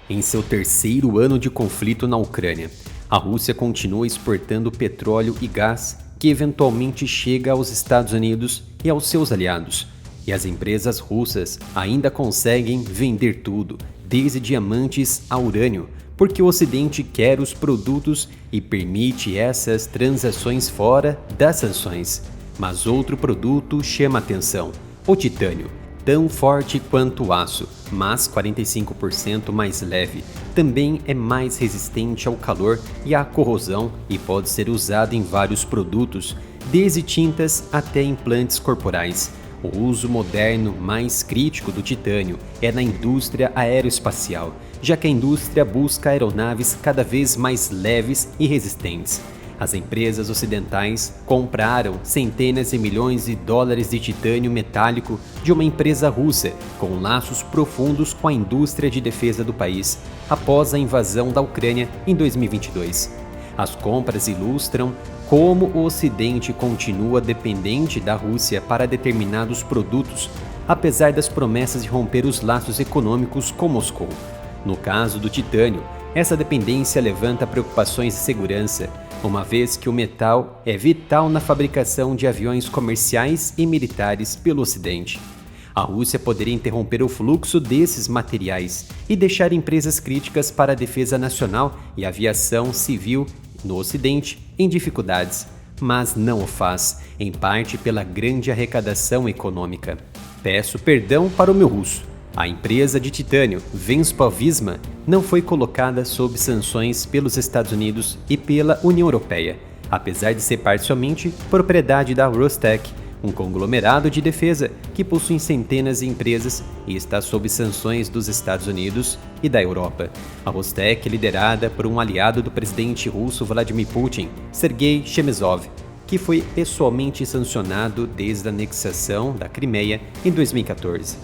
Em seu terceiro ano de conflito na Ucrânia, a Rússia continua exportando petróleo e gás que eventualmente chega aos Estados Unidos e aos seus aliados. E as empresas russas ainda conseguem vender tudo, desde diamantes a urânio, porque o Ocidente quer os produtos e permite essas transações fora das sanções. Mas outro produto chama atenção: o titânio. Tão forte quanto o aço, mas 45% mais leve. Também é mais resistente ao calor e à corrosão e pode ser usado em vários produtos, desde tintas até implantes corporais. O uso moderno mais crítico do titânio é na indústria aeroespacial, já que a indústria busca aeronaves cada vez mais leves e resistentes. As empresas ocidentais compraram centenas de milhões de dólares de titânio metálico de uma empresa russa com laços profundos com a indústria de defesa do país após a invasão da Ucrânia em 2022. As compras ilustram como o Ocidente continua dependente da Rússia para determinados produtos, apesar das promessas de romper os laços econômicos com Moscou. No caso do titânio, essa dependência levanta preocupações de segurança, uma vez que o metal é vital na fabricação de aviões comerciais e militares pelo Ocidente. A Rússia poderia interromper o fluxo desses materiais e deixar empresas críticas para a defesa nacional e aviação civil no Ocidente em dificuldades, mas não o faz, em parte pela grande arrecadação econômica. Peço perdão para o meu russo. A empresa de titânio Venspo-Visma não foi colocada sob sanções pelos Estados Unidos e pela União Europeia, apesar de ser parcialmente propriedade da Rostec, um conglomerado de defesa que possui centenas de empresas e está sob sanções dos Estados Unidos e da Europa. A Rostec é liderada por um aliado do presidente russo Vladimir Putin, Sergei Chemezov, que foi pessoalmente sancionado desde a anexação da Crimeia em 2014.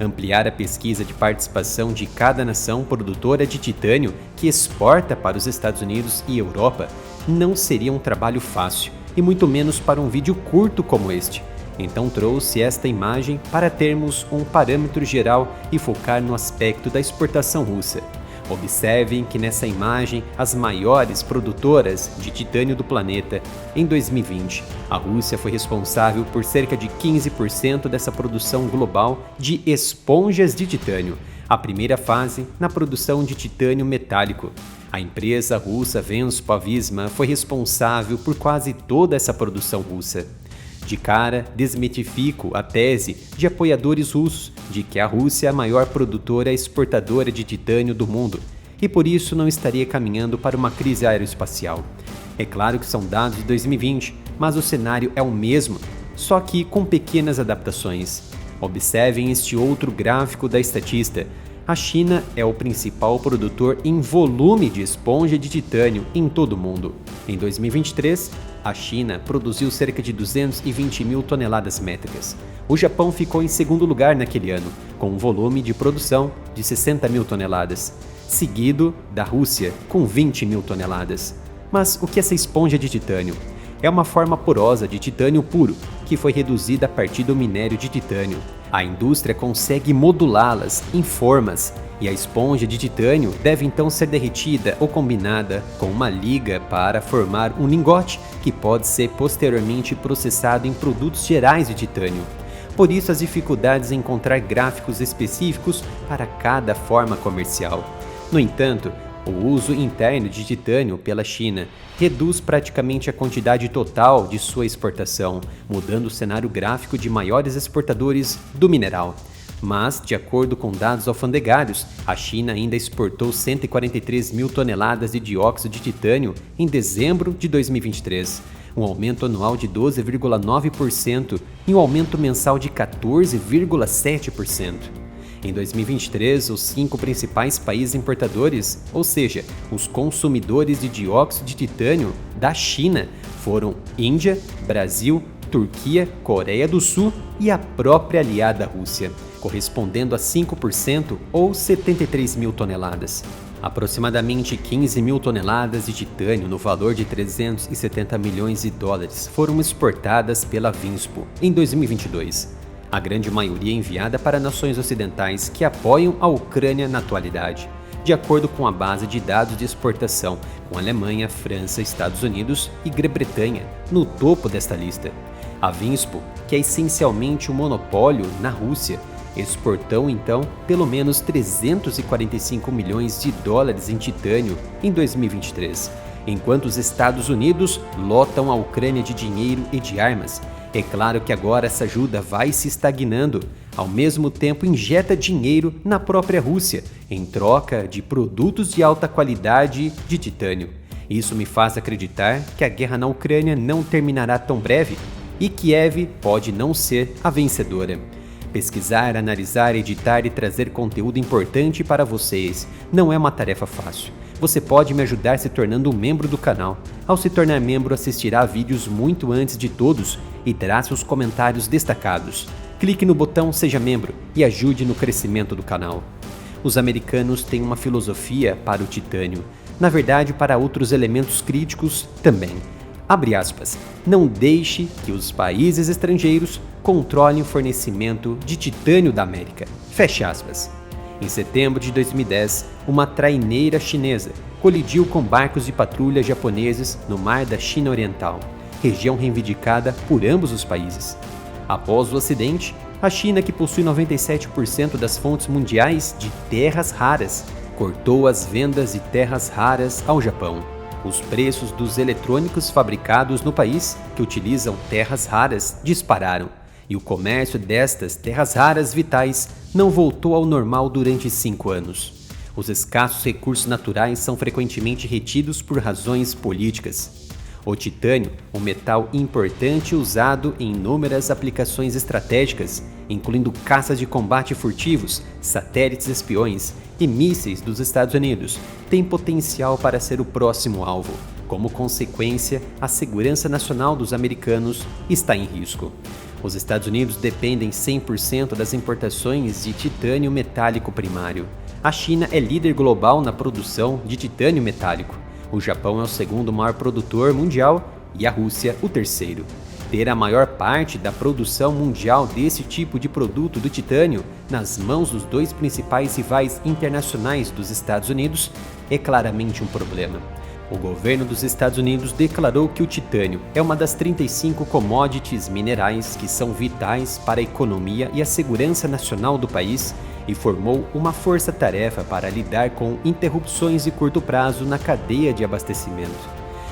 Ampliar a pesquisa de participação de cada nação produtora de titânio que exporta para os Estados Unidos e Europa não seria um trabalho fácil, e muito menos para um vídeo curto como este. Então trouxe esta imagem para termos um parâmetro geral e focar no aspecto da exportação russa. Observem que nessa imagem as maiores produtoras de titânio do planeta. Em 2020, a Rússia foi responsável por cerca de 15% dessa produção global de esponjas de titânio, a primeira fase na produção de titânio metálico. A empresa russa Venspo-Visma foi responsável por quase toda essa produção russa. De cara, desmitifico a tese de apoiadores russos de que a Rússia é a maior produtora e exportadora de titânio do mundo e por isso não estaria caminhando para uma crise aeroespacial. É claro que são dados de 2020, mas o cenário é o mesmo, só que com pequenas adaptações. Observem este outro gráfico da estatista. A China é o principal produtor em volume de esponja de titânio em todo o mundo. Em 2023, a China produziu cerca de 220 mil toneladas métricas. O Japão ficou em segundo lugar naquele ano, com um volume de produção de 60 mil toneladas, seguido da Rússia, com 20 mil toneladas. Mas o que é essa esponja de titânio? É uma forma porosa de titânio puro, que foi reduzida a partir do minério de titânio. A indústria consegue modulá-las em formas, e a esponja de titânio deve então ser derretida ou combinada com uma liga para formar um lingote que pode ser posteriormente processado em produtos gerais de titânio. Por isso as dificuldades em encontrar gráficos específicos para cada forma comercial. No entanto, o uso interno de titânio pela China reduz praticamente a quantidade total de sua exportação, mudando o cenário gráfico de maiores exportadores do mineral. Mas, de acordo com dados alfandegários, a China ainda exportou 143 mil toneladas de dióxido de titânio em dezembro de 2023, um aumento anual de 12,9% e um aumento mensal de 14,7%. Em 2023, os 5 principais países importadores, ou seja, os consumidores de dióxido de titânio da China, foram Índia, Brasil, Turquia, Coreia do Sul e a própria aliada Rússia, correspondendo a 5% ou 73 mil toneladas. Aproximadamente 15 mil toneladas de titânio no valor de 370 milhões de dólares foram exportadas pela Venspo em 2022. A grande maioria enviada para nações ocidentais que apoiam a Ucrânia na atualidade. de acordo com a base de dados de exportação, com Alemanha, França, Estados Unidos e Grã-Bretanha no topo desta lista. A Vinspo, que é essencialmente um monopólio na Rússia, exportou então pelo menos 345 milhões de dólares em titânio em 2023, enquanto os Estados Unidos lotam a Ucrânia de dinheiro e de armas. É claro que agora essa ajuda vai se estagnando, ao mesmo tempo injeta dinheiro na própria Rússia, em troca de produtos de alta qualidade de titânio. Isso me faz acreditar que a guerra na Ucrânia não terminará tão breve e Kiev pode não ser a vencedora. Pesquisar, analisar, editar e trazer conteúdo importante para vocês não é uma tarefa fácil. Você pode me ajudar se tornando um membro do canal. Ao se tornar membro, assistirá a vídeos muito antes de todos e terá seus comentários destacados. Clique no botão Seja Membro e ajude no crescimento do canal. Os americanos têm uma filosofia para o titânio, na verdade para outros elementos críticos também. Abre aspas, não deixe que os países estrangeiros controlem o fornecimento de titânio da América. Fecha aspas. Em setembro de 2010, uma traineira chinesa colidiu com barcos de patrulha japoneses no Mar da China Oriental, região reivindicada por ambos os países. Após o acidente, a China, que possui 97% das fontes mundiais de terras raras, cortou as vendas de terras raras ao Japão. Os preços dos eletrônicos fabricados no país, que utilizam terras raras, dispararam, e o comércio destas terras raras vitais não voltou ao normal durante 5 anos. Os escassos recursos naturais são frequentemente retidos por razões políticas. O titânio, um metal importante usado em inúmeras aplicações estratégicas, incluindo caças de combate furtivos, satélites espiões e mísseis dos Estados Unidos, tem potencial para ser o próximo alvo. Como consequência, a segurança nacional dos americanos está em risco. Os Estados Unidos dependem 100% das importações de titânio metálico primário. A China é líder global na produção de titânio metálico. O Japão é o segundo maior produtor mundial e a Rússia o terceiro. Ter a maior parte da produção mundial desse tipo de produto do titânio nas mãos dos dois principais rivais internacionais dos Estados Unidos é claramente um problema. O governo dos Estados Unidos declarou que o titânio é uma das 35 commodities minerais que são vitais para a economia e a segurança nacional do país e formou uma força-tarefa para lidar com interrupções de curto prazo na cadeia de abastecimento.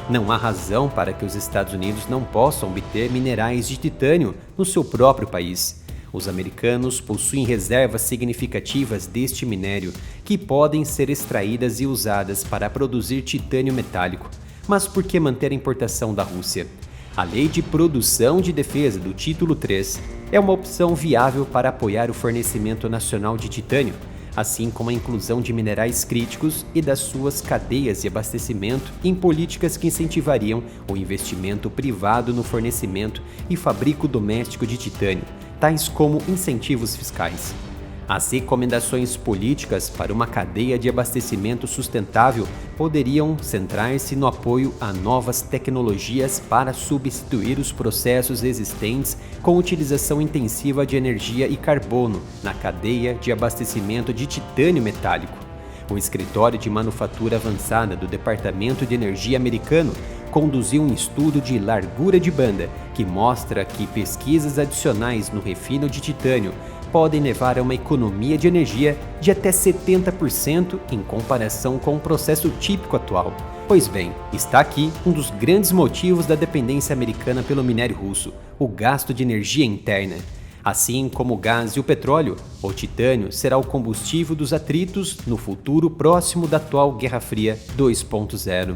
Não há razão para que os Estados Unidos não possam obter minerais de titânio no seu próprio país. Os americanos possuem reservas significativas deste minério que podem ser extraídas e usadas para produzir titânio metálico. Mas por que manter a importação da Rússia? A Lei de Produção de Defesa do Título 3 é uma opção viável para apoiar o fornecimento nacional de titânio, assim como a inclusão de minerais críticos e das suas cadeias de abastecimento em políticas que incentivariam o investimento privado no fornecimento e fabrico doméstico de titânio, tais como incentivos fiscais. As recomendações políticas para uma cadeia de abastecimento sustentável poderiam centrar-se no apoio a novas tecnologias para substituir os processos existentes com utilização intensiva de energia e carbono na cadeia de abastecimento de titânio metálico. O Escritório de Manufatura Avançada do Departamento de Energia americano conduziu um estudo de largura de banda que mostra que pesquisas adicionais no refino de titânio podem levar a uma economia de energia de até 70% em comparação com o processo típico atual. Pois bem, está aqui um dos grandes motivos da dependência americana pelo minério russo, o gasto de energia interna. Assim como o gás e o petróleo, o titânio será o combustível dos atritos no futuro próximo da atual Guerra Fria 2.0.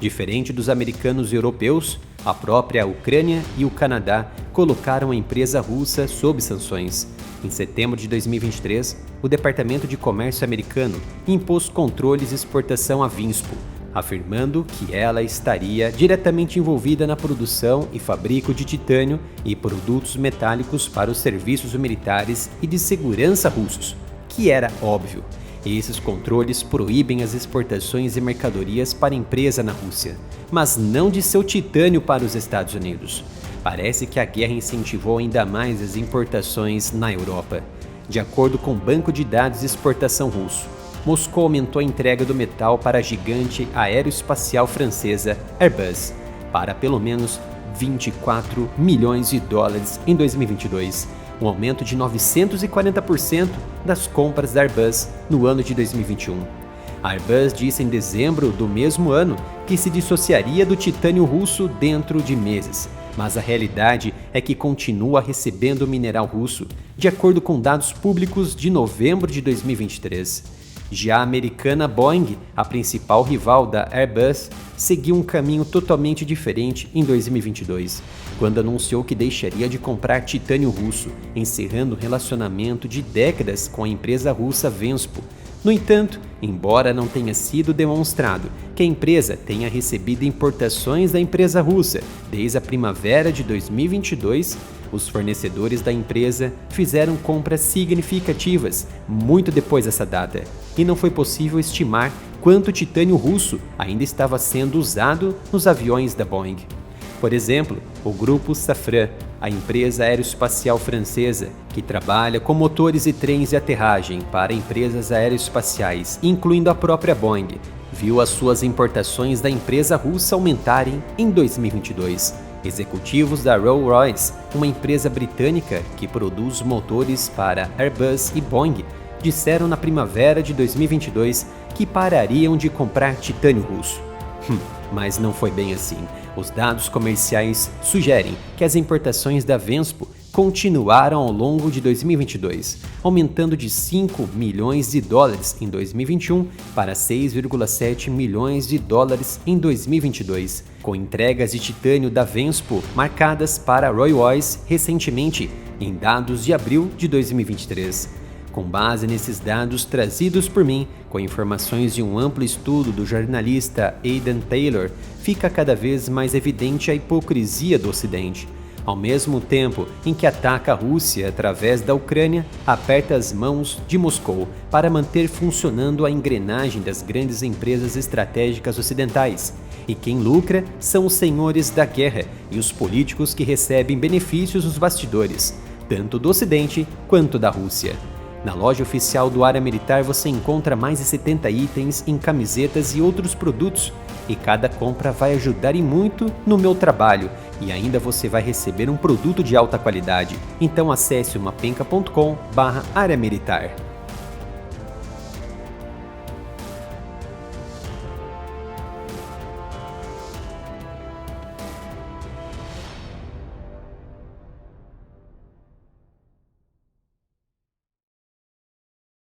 Diferente dos americanos e europeus, a própria Ucrânia e o Canadá colocaram a empresa russa sob sanções. Em setembro de 2023, o Departamento de Comércio americano impôs controles de exportação à Vinspo, afirmando que ela estaria diretamente envolvida na produção e fabrico de titânio e produtos metálicos para os serviços militares e de segurança russos, que era óbvio. Esses controles proíbem as exportações de mercadorias para a empresa na Rússia, mas não de seu titânio para os Estados Unidos. Parece que a guerra incentivou ainda mais as importações na Europa. De acordo com o Banco de Dados de Exportação russo, Moscou aumentou a entrega do metal para a gigante aeroespacial francesa Airbus para pelo menos 24 milhões de dólares em 2022, um aumento de 940% das compras da Airbus no ano de 2021. A Airbus disse em dezembro do mesmo ano que se dissociaria do titânio russo dentro de meses, mas a realidade é que continua recebendo mineral russo, de acordo com dados públicos de novembro de 2023. Já a americana Boeing, a principal rival da Airbus, seguiu um caminho totalmente diferente em 2022, quando anunciou que deixaria de comprar titânio russo, encerrando um relacionamento de décadas com a empresa russa Venspo. No entanto, embora não tenha sido demonstrado que a empresa tenha recebido importações da empresa russa desde a primavera de 2022, os fornecedores da empresa fizeram compras significativas muito depois dessa data, e não foi possível estimar quanto titânio russo ainda estava sendo usado nos aviões da Boeing. Por exemplo, o grupo Safran, a empresa aeroespacial francesa, que trabalha com motores e trens de aterragem para empresas aeroespaciais, incluindo a própria Boeing, viu as suas importações da empresa russa aumentarem em 2022. Executivos da Rolls-Royce, uma empresa britânica que produz motores para Airbus e Boeing, disseram na primavera de 2022 que parariam de comprar titânio russo. Mas não foi bem assim. Os dados comerciais sugerem que as importações da Venspo continuaram ao longo de 2022, aumentando de 5 milhões de dólares em 2021 para 6,7 milhões de dólares em 2022, com entregas de titânio da Venspo marcadas para a Rolls-Royce recentemente, em dados de abril de 2023. Com base nesses dados trazidos por mim, com informações de um amplo estudo do jornalista Aidan Taylor, fica cada vez mais evidente a hipocrisia do Ocidente. Ao mesmo tempo em que ataca a Rússia através da Ucrânia, aperta as mãos de Moscou para manter funcionando a engrenagem das grandes empresas estratégicas ocidentais. E quem lucra são os senhores da guerra e os políticos que recebem benefícios nos bastidores, tanto do Ocidente quanto da Rússia. Na loja oficial do Área Militar você encontra mais de 70 itens em camisetas e outros produtos, e cada compra vai ajudar e muito no meu trabalho, e ainda você vai receber um produto de alta qualidade. Então acesse mapenca.com/área militar.